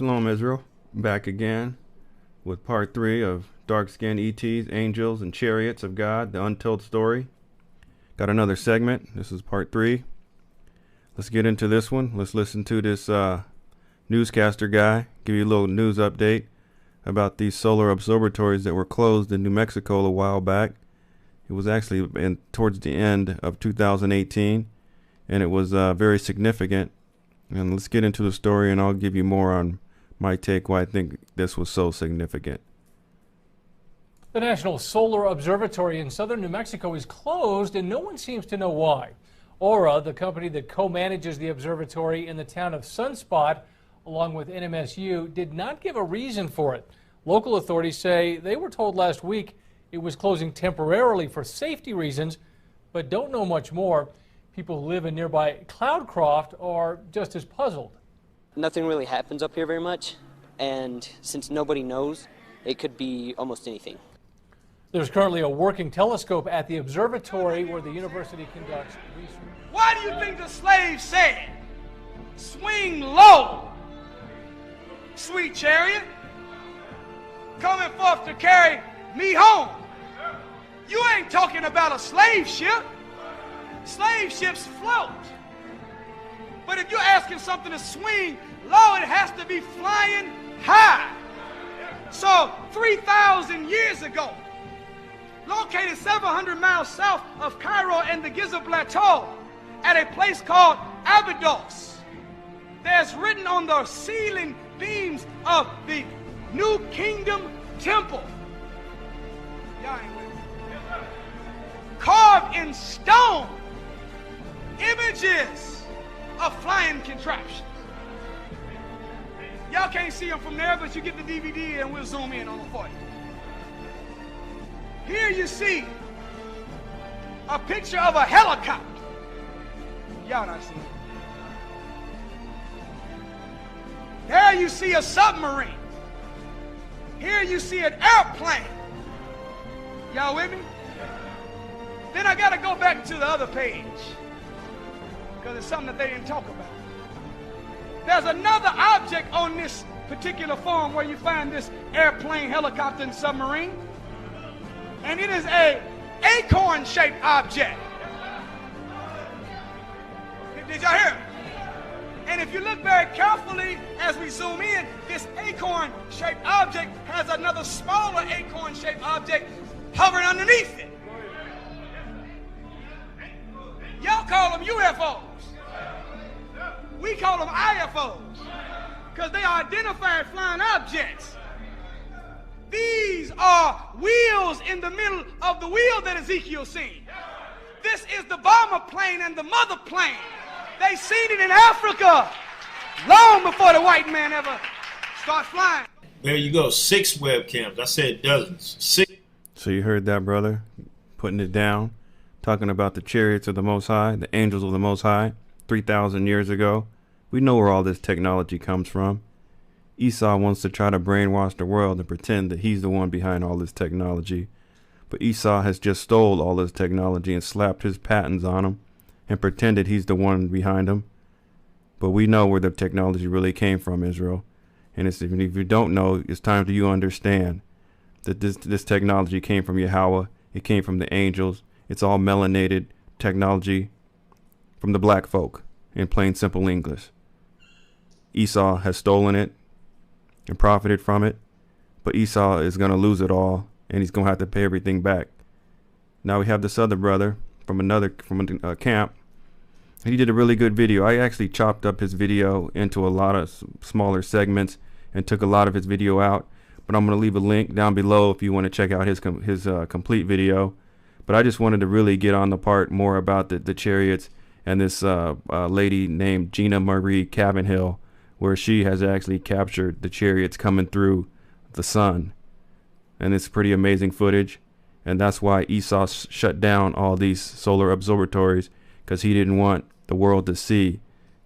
Shalom Israel, back again with part 3 of dark-skinned ETs, angels, and chariots of God, the untold story. Got another segment. This is part 3. Let's get into this one. Let's listen to this newscaster guy give you a little news update about these solar observatories that were closed in New Mexico a while back. It was actually towards the end of 2018, and it was very significant. And let's get into the story, and I'll give you more on my take why I think this was so significant. The National Solar Observatory in southern New Mexico is closed, and no one seems to know why. Aura, the company that co-manages the observatory in the town of Sunspot, along with NMSU, did not give a reason for it. Local authorities say they were told last week it was closing temporarily for safety reasons, but don't know much more. People who live in nearby Cloudcroft are just as puzzled. Nothing really happens up here very much, and since nobody knows, it could be almost anything. There's currently a working telescope at the observatory where the university conducts research. Why do you think the slave said, "Swing low, sweet chariot, coming forth to carry me home"? You ain't talking about a slave ship. Slave ships float. But if you're asking something to swing low, it has to be flying high. So 3,000 years ago, located 700 miles south of Cairo and the Giza Plateau, at a place called Abydos, there's written on the ceiling beams of the New Kingdom Temple, y'all ain't with me, carved in stone, images of flying contraptions. Y'all can't see them from there, but you get the DVD and we'll zoom in on them for you. Here you see a picture of a helicopter. Y'all not seeing it. There you see a submarine. Here you see an airplane. Y'all with me? Then I gotta go back to the other page, because it's something that they didn't talk about. There's another object on this particular form where you find this airplane, helicopter, and submarine. And it is a acorn-shaped object. Did y'all hear me? And if you look very carefully as we zoom in, this acorn-shaped object has another smaller acorn-shaped object hovering underneath it. Y'all call them UFO'S. We call them IFOs, because they are identified flying objects. These are wheels in the middle of the wheel that Ezekiel seen. This is the bomber plane and the mother plane. They seen it in Africa long before the white man ever started flying. There you go, 6 webcams. I said dozens. 6. So you heard that, brother, putting it down, talking about the chariots of the Most High, the angels of the Most High, 3,000 years ago. We know where all this technology comes from. Esau wants to try to brainwash the world and pretend that he's the one behind all this technology. But Esau has just stole all this technology and slapped his patents on him and pretended he's the one behind them. But we know where the technology really came from, Israel. And if you don't know, it's time for you to understand that this technology came from Yahawah. It came from the angels. It's all melanated technology from the black folk, in plain simple English. Esau has stolen it and profited from it, but Esau is going to lose it all, and he's going to have to pay everything back. Now we have this other brother from a camp. He did a really good video. I actually chopped up his video into a lot of smaller segments and took a lot of his video out, but I'm going to leave a link down below if you want to check out his complete video. But I just wanted to really get on the part more about the chariots and this lady named Gina Marie Cavanhill, where she has actually captured the chariots coming through the sun. And it's pretty amazing footage. And that's why Esau shut down all these solar observatories, because he didn't want the world to see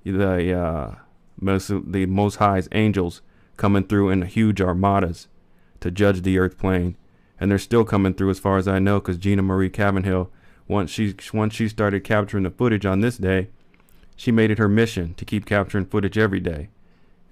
the Most High's angels coming through in huge armadas to judge the earth plane. And they're still coming through as far as I know, because Gina Marie Cavanhill, once she started capturing the footage on this day, she made it her mission to keep capturing footage every day.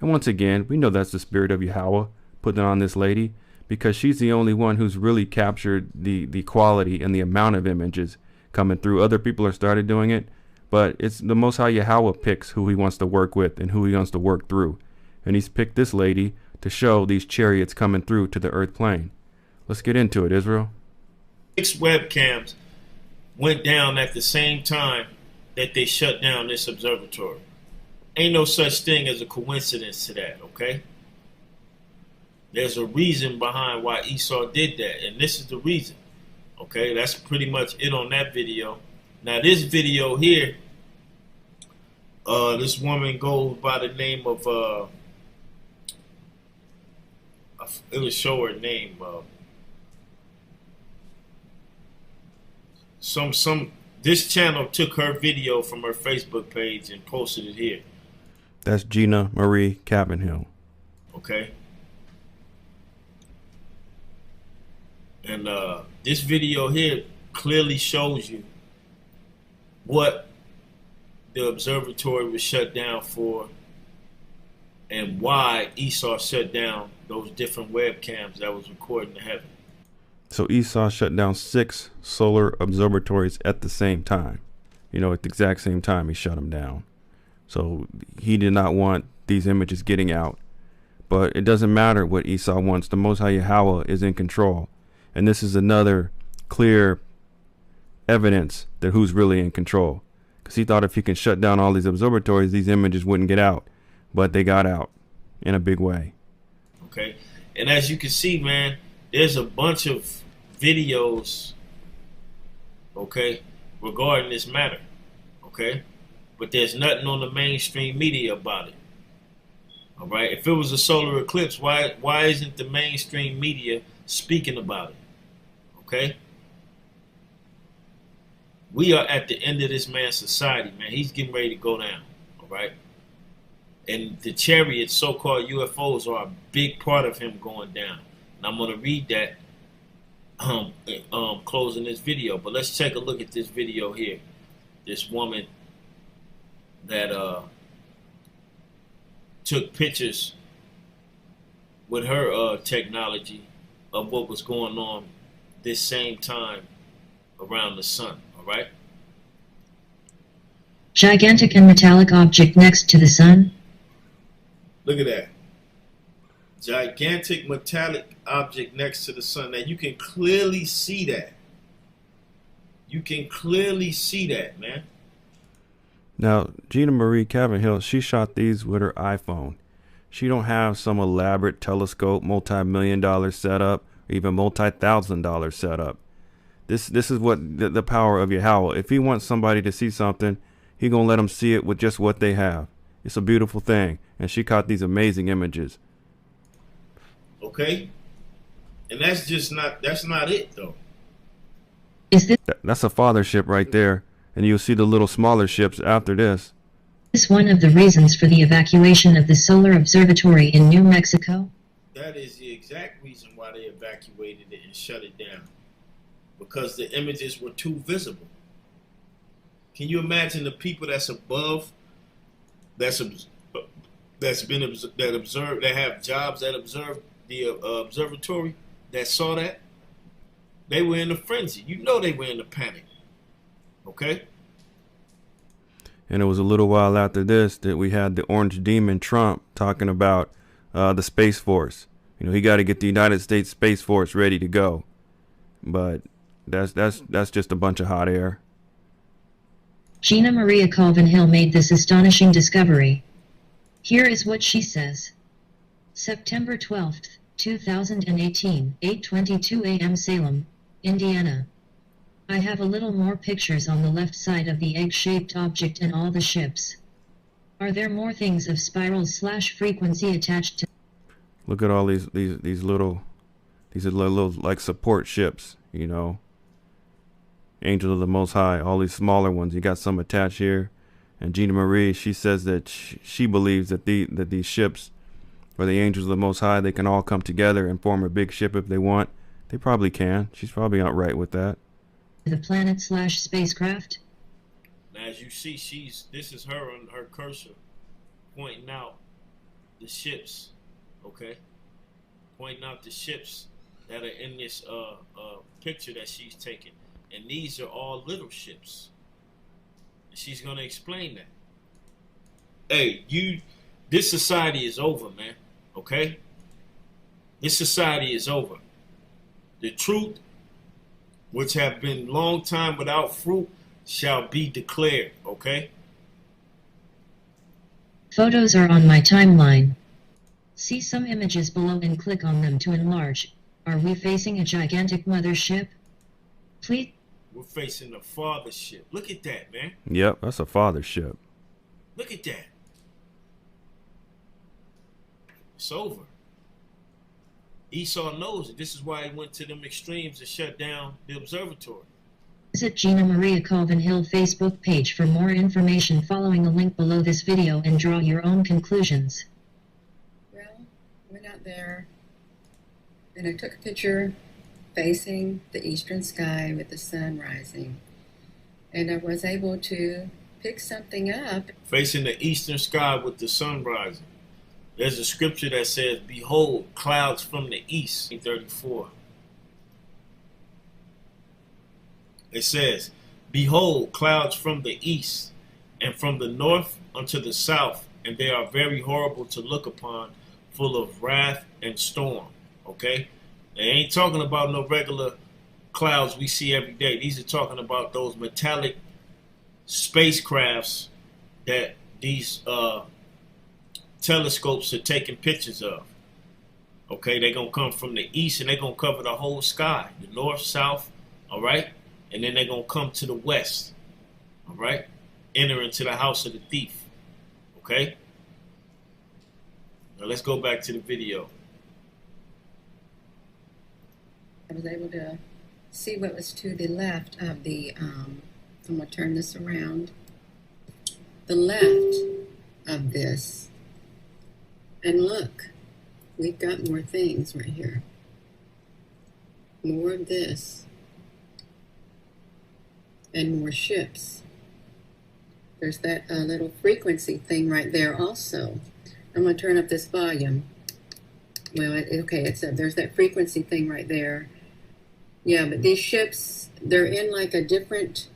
And once again, we know that's the spirit of YAHAWAH putting on this lady, because she's the only one who's really captured the quality and the amount of images coming through. Other people are started doing it, but it's the Most High YAHAWAH picks who he wants to work with and who he wants to work through. And he's picked this lady to show these chariots coming through to the earth plane. Let's get into it, Israel. 6 webcams went down at the same time that they shut down this observatory. Ain't no such thing as a coincidence to that, okay? There's a reason behind why Esau did that, and this is the reason. Okay, that's pretty much it on that video. Now this video here, this woman goes by the name of it'll show her name. This channel took her video from her Facebook page and posted it here. That's Gina Marie Cavanhill. Okay. And this video here clearly shows you what the observatory was shut down for and why Esau shut down those different webcams that was recording the heaven. So Esau shut down 6 solar observatories at the same time. You know, at the exact same time he shut them down. So he did not want these images getting out. But it doesn't matter what Esau wants. The Most High YAHAWAH is in control. And this is another clear evidence that who's really in control. Because he thought if he can shut down all these observatories, these images wouldn't get out. But they got out in a big way. Okay. And as you can see, man, there's a bunch of videos, okay, regarding this matter. Okay. But there's nothing on the mainstream media about it. All right. If it was a solar eclipse, why isn't the mainstream media speaking about it? Okay. We are at the end of this man's society, man. He's getting ready to go down. All right. And the chariots, so-called UFOs, are a big part of him going down. And I'm going to read that closing this video. But let's take a look at this video here. This woman that took pictures with her technology of what was going on this same time around the sun. All right. Gigantic and metallic object next to the sun. Look at that. Gigantic metallic object next to the sun. Now you can clearly see that. You can clearly see that, man. Now, Gina Marie Cavanhill, she shot these with her iPhone. She don't have some elaborate telescope, multi-million-dollar setup, or even multi-thousand-dollar setup. This is what the power of YAHAWAH. If he wants somebody to see something, he gonna let them see it with just what they have. It's a beautiful thing, and she caught these amazing images. Okay, and that's not it though. Is That's a father ship right there, and you'll see the little smaller ships after this. this one of the reasons for the evacuation of the solar observatory in New Mexico? That is the exact reason why they evacuated it and shut it down, because the images were too visible. Can you imagine the people that's above, that have jobs that observe the observatory, that saw that? They were in a frenzy. You know they were in a panic. Okay? And it was a little while after this that we had the Orange Demon Trump talking about the Space Force. You know, he got to get the United States Space Force ready to go. But that's just a bunch of hot air. Gina Maria Cavanhill made this astonishing discovery. Here is what she says. September 12th, 2018, 8:22 a.m. Salem, Indiana. I have a little more pictures on the left side of the egg-shaped object and all the ships. Are there more things of spiral/frequency attached to? Look at all these little like support ships, you know. Angels of the Most High, all these smaller ones. You got some attached here. And Gina Marie, she says that she believes that these ships, or the angels of the Most High, they can all come together and form a big ship if they want. They probably can. She's probably not right with that. The planet/spacecraft? Now, as you see, this is her on her cursor pointing out the ships, okay? Pointing out the ships that are in this picture that she's taking. And these are all little ships. And she's going to explain that. Hey, this society is over, man, okay? This society is over. The truth, which have been long time without fruit, shall be declared, okay? Photos are on my timeline. See some images below and click on them to enlarge. Are we facing a gigantic mothership? Please. We're facing the fathership. Look at that, man. Yep, that's a fathership. Look at that. It's over. Esau knows it. This is why he went to them extremes and shut down the observatory. Visit Gina Maria Colvin Hill Facebook page for more information following the link below this video and draw your own conclusions. Well, went out there and I took a picture facing the eastern sky with the sun rising. And I was able to pick something up. Facing the eastern sky with the sun rising. There's a scripture that says, behold, clouds from the east, 34. It says, behold, clouds from the east, and from the north unto the south, and they are very horrible to look upon, full of wrath and storm. Okay? They ain't talking about no regular clouds we see every day. These are talking about those metallic spacecrafts that these telescopes are taking pictures of. Okay, they're going to come from the east and they're going to cover the whole sky, the north, south, all right? And then they're going to come to the west, all right? Enter into the house of the thief, okay? Now let's go back to the video. I was able to see what was to the left of the, I'm going to turn this around, the left of this. And look, we've got more things right here. More of this. And more ships. There's that little frequency thing right there also. I'm going to turn up this volume. Well, okay, there's that frequency thing right there. Yeah, but these ships, they're in like a different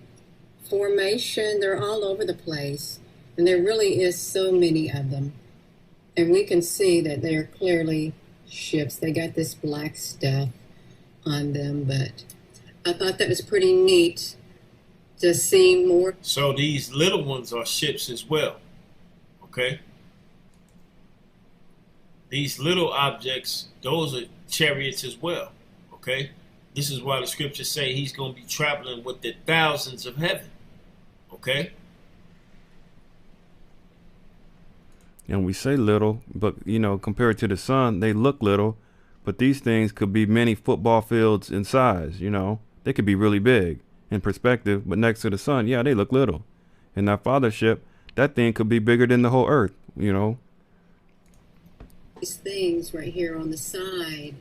formation. They're all over the place. And there really is so many of them. And we can see that they're clearly ships. They got this black stuff on them, but I thought that was pretty neat to see more. So these little ones are ships as well, okay? These little objects, those are chariots as well, okay? This is why the scriptures say he's going to be traveling with the thousands of heaven, okay? And we say little, but, you know, compared to the sun, they look little. But these things could be many football fields in size, you know. They could be really big in perspective, but next to the sun, yeah, they look little. And that fathership, that thing could be bigger than the whole earth, you know. These things right here on the side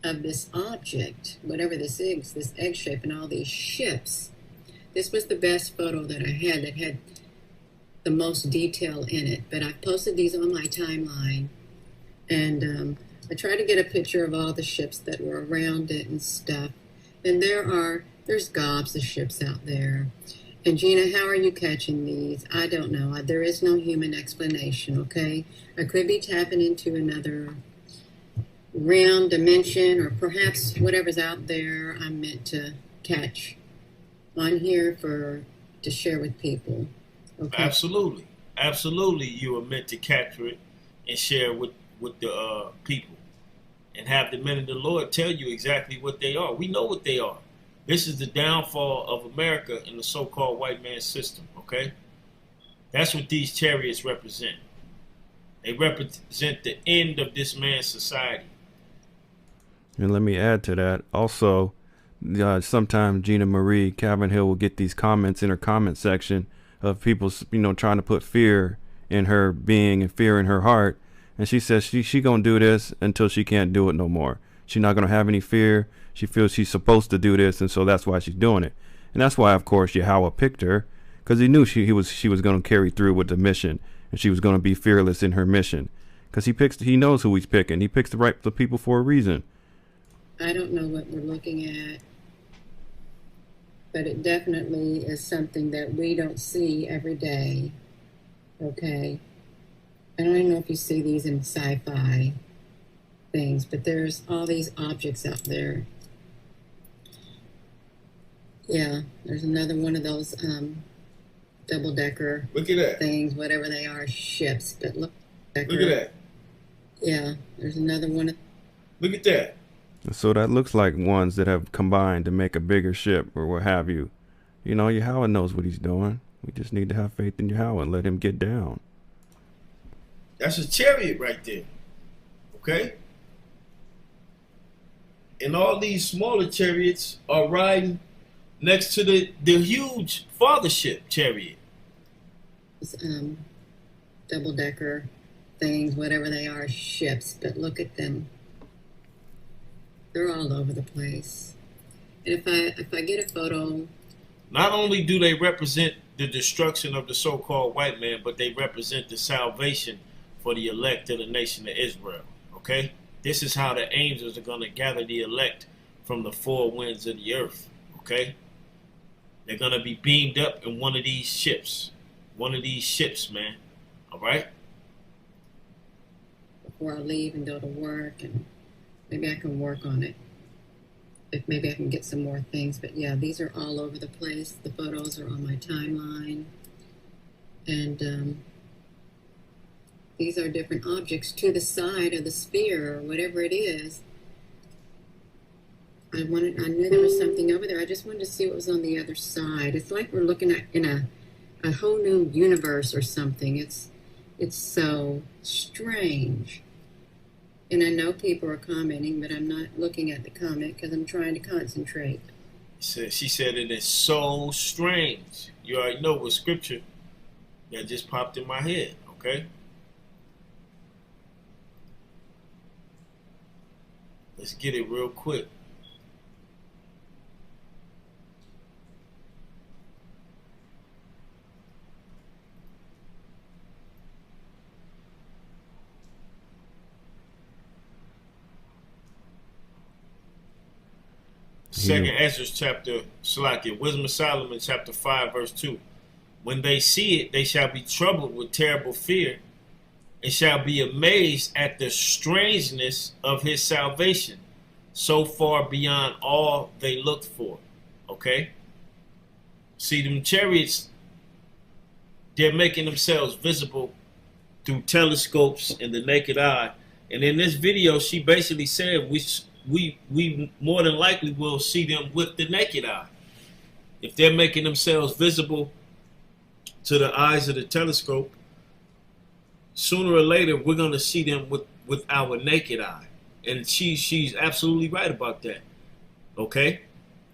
of this object, whatever this is, this egg shape and all these ships. This was the best photo that I had that had the most detail in it, but I've posted these on my timeline, and I tried to get a picture of all the ships that were around it and stuff, and there's gobs of ships out there. And Gina, how are you catching these? I don't know. There is no human explanation, okay? I could be tapping into another realm, dimension, or perhaps whatever's out there I'm meant to catch on here to share with people. Okay. Absolutely. Absolutely, you are meant to capture it and share with the people. And have the men of the Lord tell you exactly what they are. We know what they are. This is the downfall of America in the so-called white man system, okay? That's what these chariots represent. They represent the end of this man's society. And let me add to that. Also, sometimes Gina Marie Calvin Hill will get these comments in her comment section of people, you know, trying to put fear in her being and fear in her heart. And she says she gonna do this until she can't do it no more. She's not gonna have any fear. She feels she's supposed to do this, and so that's why she's doing it. And that's why, of course, YAHAWAH picked her, because he knew she was gonna carry through with the mission, and she was gonna be fearless in her mission. Because he knows who he's picking. He picks the people for a reason. I don't know what we're looking at, but it definitely is something that we don't see every day. Okay? I don't even know if you see these in sci-fi things, but there's all these objects out there. Yeah, there's another one of those double-decker Look at that. things, whatever they are, ships. But look at that. Yeah, there's another one. Look at that. So that looks like ones that have combined to make a bigger ship or what have you. You know, Yahawah knows what he's doing. We just need to have faith in Yahawah and let him get down. That's a chariot right there. Okay? And all these smaller chariots are riding next to the huge fathership chariot. Double-decker things, whatever they are, ships. But look at them. They're all over the place. And if I get a photo... Not only do they represent the destruction of the so-called white man, but they represent the salvation for the elect of the nation of Israel. Okay? This is how the angels are going to gather the elect from the four winds of the earth. Okay? They're going to be beamed up in one of these ships. One of these ships, man. All right? Before I leave and go to work, and maybe I can work on it. If maybe I can get some more things. But yeah, these are all over the place. The photos are on my timeline. And these are different objects to the side of the sphere or whatever it is. I knew there was something over there. I just wanted to see what was on the other side. It's like we're looking at in a whole new universe or something. It's so strange. And I know people are commenting, but I'm not looking at the comment because I'm trying to concentrate. She said it is so strange. You already know what scripture that just popped in my head, okay? Let's get it real quick. Second Ezra chapter, Wisdom of Solomon chapter 5 verse 2. When they see it, they shall be troubled with terrible fear, and shall be amazed at the strangeness of his salvation, so far beyond all they looked for. Okay? See, them chariots, they're making themselves visible through telescopes and the naked eye. And in this video, she basically said we more than likely will see them with the naked eye. If they're making themselves visible to the eyes of the telescope, sooner or later we're going to see them with our naked eye. And she's absolutely right about that. Okay?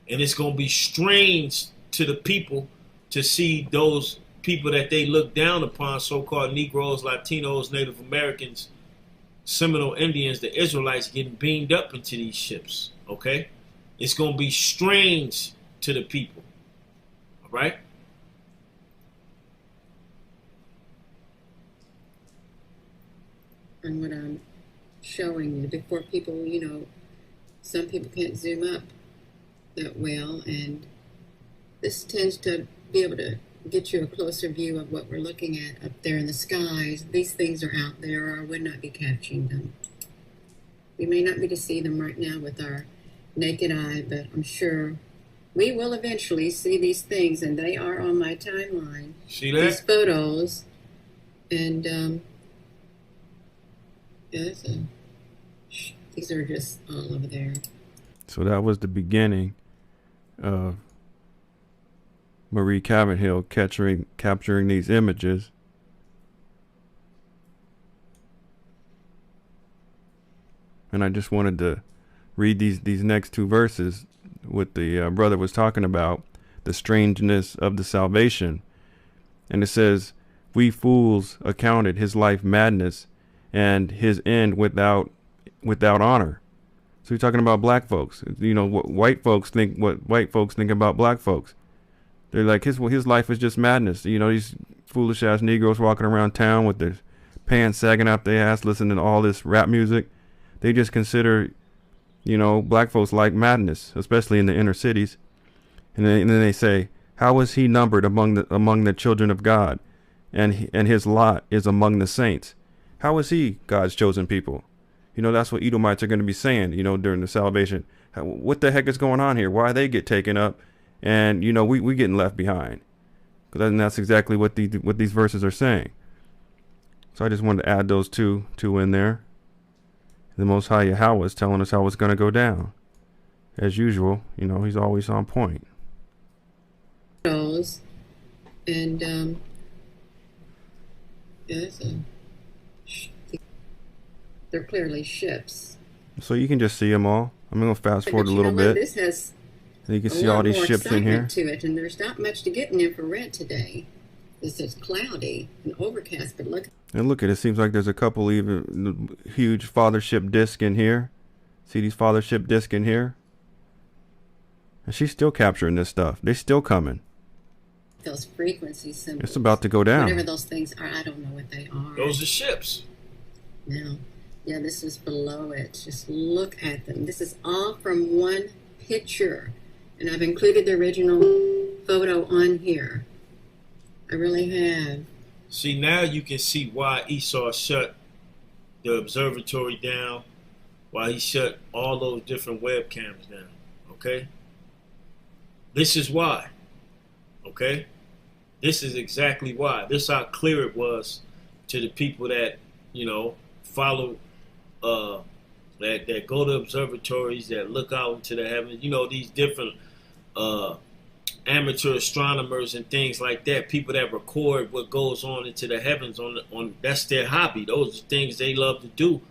And it's going to be strange to the people to see those people that they look down upon, so-called Negroes, Latinos, Native Americans, Seminole Indians, the Israelites, getting beamed up into these ships. Okay? It's going to be strange to the people. All right? And what I'm showing you before people, some people can't zoom up that well, and this tends to be able to get you a closer view of what we're looking at up there in the skies. These things are out there, or I would not be catching them. We may not be to see them right now with our naked eye, but I'm sure we will eventually see these things, and they are on my timeline. See that? These photos, and these are just all over there. So that was the beginning of Marie Cavenhill capturing these images. And I just wanted to read these next two verses what the brother was talking about, the strangeness of the salvation. And it says, we fools accounted his life madness and his end without honor. So you're talking about black folks. What white folks think about black folks. They're like, his life is just madness. These foolish ass Negroes walking around town with their pants sagging out their ass, listening to all this rap music. They just consider, you know, black folks like madness, especially in the inner cities. And then they say, how is he numbered among the children of God, and his lot is among the saints? How is he God's chosen people? You know, that's what Edomites are going to be saying, you know, during the salvation. What the heck is going on here? Why they get taken up, and, you know, we getting left behind? Because that's exactly what these verses are saying. So I just wanted to add those two in there. The Most High Yahawah is telling us how it's going to go down. As usual, you know, he's always on point. And they're clearly ships. So you can just see them all. I'm going to fast forward a little bit. This has and you can see all these ships in here. To it, and there's not much to get in infrared today. This is cloudy and overcast, but look. And look at it. It seems like there's a couple even huge fathership disc in here. See these fathership disc in here? And she's still capturing this stuff. They're still coming. Those frequency symbols. It's about to go down. Whatever those things are, I don't know what they are. Those are ships. Now, yeah, this is below it. Just look at them. This is all from one picture. And I've included the original photo on here. I really have. See, now you can see why Esau shut the observatory down, why he shut all those different webcams down, okay? This is why, okay? This is exactly why. This is how clear it was to the people that, you know, follow, that go to observatories, that look out into the heavens, you know, these different amateur astronomers and things like that, people that record what goes on into the heavens, on that's their hobby. Those are things they love to do.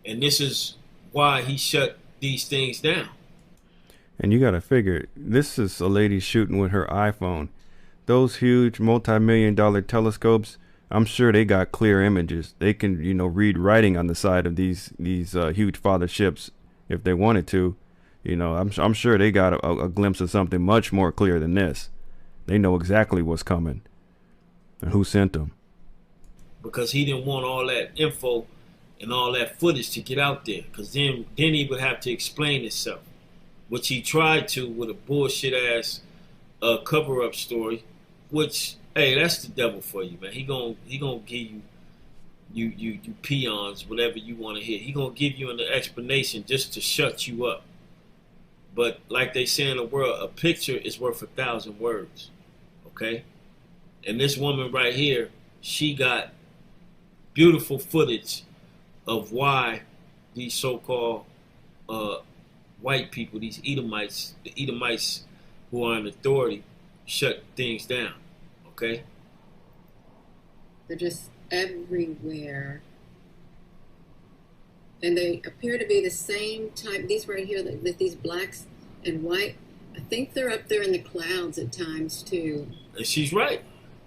And this is why he shut these things down. And you got to figure, this is a lady shooting with her iPhone. Those huge multi-million-dollar telescopes, I'm sure they got clear images. They can, you know, read writing on the side of these huge father ships if they wanted to. You know, I'm sure they got a glimpse of something much more clear than this. They know exactly what's coming and who sent them. Because he didn't want all that info and all that footage to get out there. Because then he would have to explain himself, which he tried to with a bullshit ass cover-up story. Which, hey, that's the devil for you, man. He gonna give you peons whatever you want to hear. He gonna give you an explanation just to shut you up. But like they say in the world, a picture is worth 1,000 words, okay? And this woman right here, she got beautiful footage of why these so-called white people, these Edomites, the Edomites who are in authority, shut things down, okay? They're just everywhere. And they appear to be the same type. These right here, these blacks and white, I think they're up there in the clouds at times too. And she's right.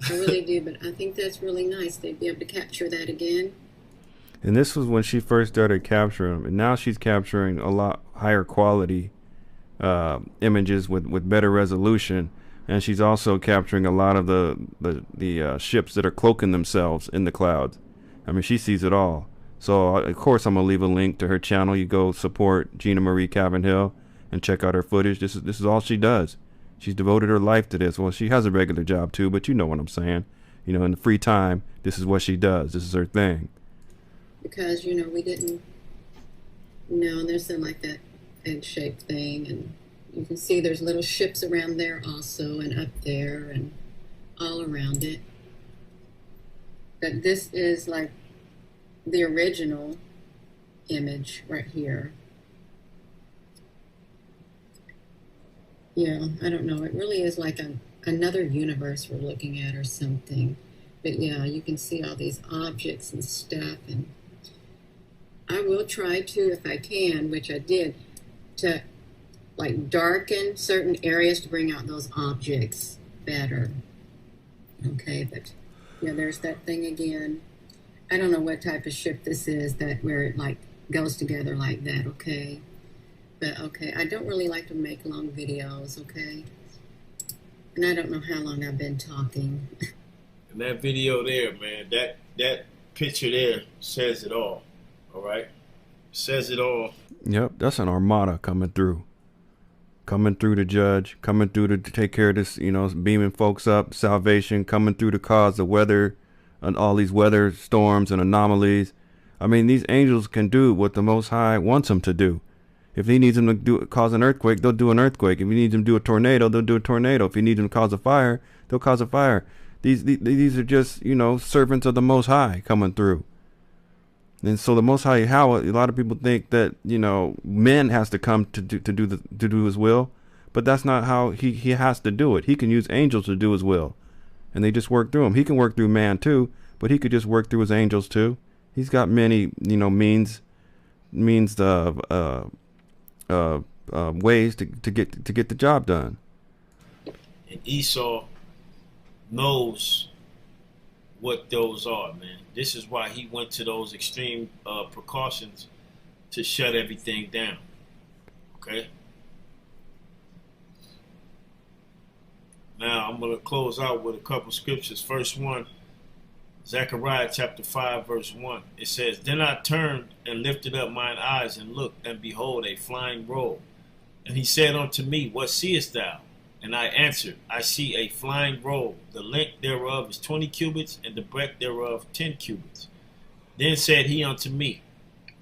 I really do, but I think that's really nice. They'd be able to capture that again. And this was when she first started capturing them. And now she's capturing a lot higher quality images with better resolution. And she's also capturing a lot of the ships that are cloaking themselves in the clouds. I mean, she sees it all. So, of course, I'm going to leave a link to her channel. You go support Gina Marie Calvin Hill and check out her footage. This is all she does. She's devoted her life to this. Well, she has a regular job, too, but you know what I'm saying. You know, in the free time, this is what she does. This is her thing. Because, you know, we didn't know, and there's some like that egg-shaped thing, and you can see there's little ships around there also, and up there, and all around it. But this is like the original image right here. Yeah, I don't know. It really is like another universe we're looking at or something. But yeah, you can see all these objects and stuff. And I will try to, if I can, which I did, to like darken certain areas to bring out those objects better. Okay, but yeah, there's that thing again. I don't know what type of ship this is, that where it like goes together like that, okay? But okay, I don't really like to make long videos, okay? And I don't know how long I've been talking. And that video there, man, that picture there says it all. All right? Says it all. Yep, that's an armada coming through. Coming through to judge, coming through to take care of this, beaming folks up, salvation, coming through to cause the weather and all these weather storms and anomalies. I mean, these angels can do what the Most High wants them to do. If he needs them to cause an earthquake, they'll do an earthquake. If he needs them to do a tornado, they'll do a tornado. If he needs them to cause a fire, they'll cause a fire. These are just, servants of the Most High coming through. And so the Most High Yahawah, a lot of people think that, men has to come to do his will, but that's not how he has to do it. He can use angels to do his will, and they just work through him. He can work through man too, but he could just work through his angels too. He's got many, means of ways to get the job done. And Esau knows what those are, man. This is why he went to those extreme precautions to shut everything down. Okay? Now, I'm going to close out with a couple scriptures. First one, Zechariah chapter 5, verse 1. It says, Then I turned and lifted up mine eyes and looked, and behold, a flying roll. And he said unto me, What seest thou? And I answered, I see a flying roll. The length thereof is 20 cubits, and the breadth thereof 10 cubits. Then said he unto me,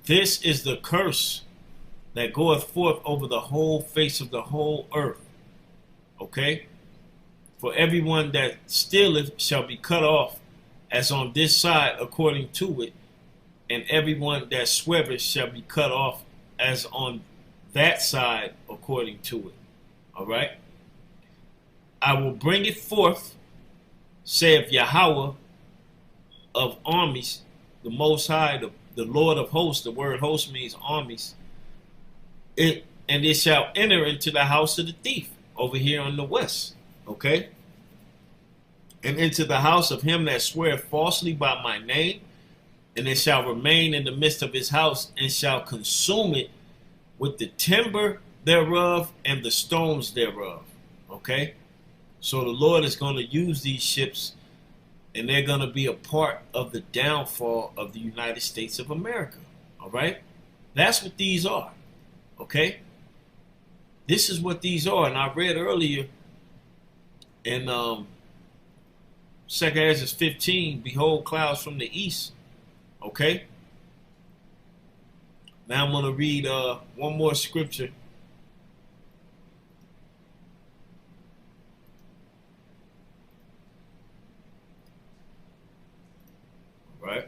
This is the curse that goeth forth over the whole face of the whole earth. Okay? For everyone that stealeth shall be cut off, as on this side according to it, and everyone that sweareth shall be cut off, as on that side according to it. All right? I will bring it forth, saith Yahawah of armies, the Most High, the Lord of hosts. The word host means armies. And it shall enter into the house of the thief over here on the west. Okay? And into the house of him that sweareth falsely by my name, and it shall remain in the midst of his house, and shall consume it with the timber thereof and the stones thereof. Okay? So the Lord is going to use these ships, and they're going to be a part of the downfall of the United States of America. All right? That's what these are. Okay? This is what these are. And I read earlier in 2 Ezra 15, Behold clouds from the east. Okay? Now I'm going to read one more scripture. Right?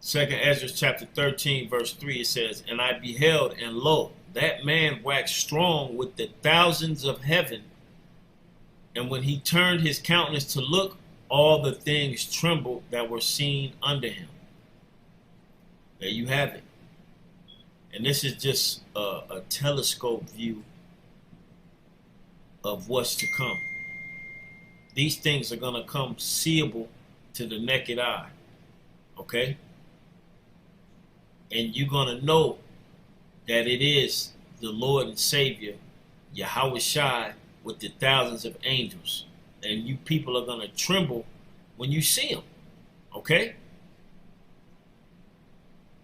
2 Ezra chapter 13, verse 3, it says, And I beheld, and lo, that man waxed strong with the thousands of heaven. And when he turned his countenance to look, all the things trembled that were seen under him. There you have it. And this is just a telescope view of what's to come. These things are going to come seeable to the naked eye. Okay? And you're going to know that it is the Lord and Savior, YAHAWASHI, with the thousands of angels. And you people are going to tremble when you see him. Okay?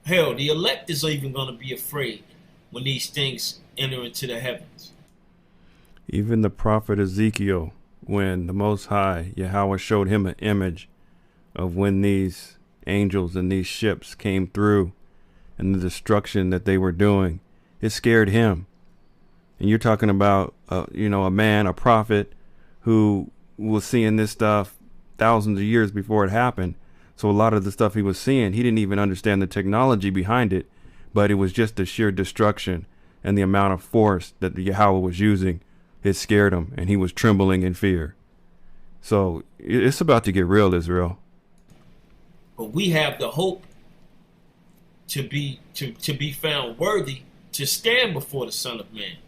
Hell, the elect is even going to be afraid when these things enter into the heavens. Even the prophet Ezekiel, when the Most High Yahawah showed him an image of when these angels and these ships came through and the destruction that they were doing, it scared him. And you're talking about, a man, a prophet who was seeing this stuff thousands of years before it happened. So a lot of the stuff he was seeing, he didn't even understand the technology behind it, but it was just the sheer destruction and the amount of force that the Yahawah was using. It scared him, and he was trembling in fear. So it's about to get real, Israel. But we have the hope to be found worthy to stand before the Son of Man.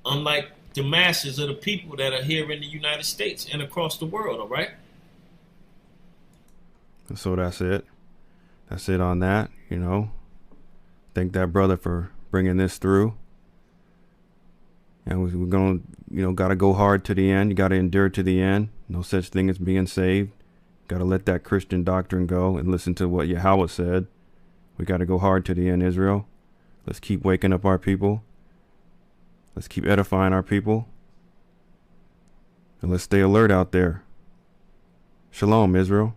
Unlike the masses of the people that are here in the United States and across the world, all right? So that's it. That's it on that, Thank that brother for bringing this through. And we're going to, got to go hard to the end. You got to endure to the end. No such thing as being saved. Got to let that Christian doctrine go and listen to what Yahawah said. We got to go hard to the end, Israel. Let's keep waking up our people. Let's keep edifying our people. And let's stay alert out there. Shalom, Israel.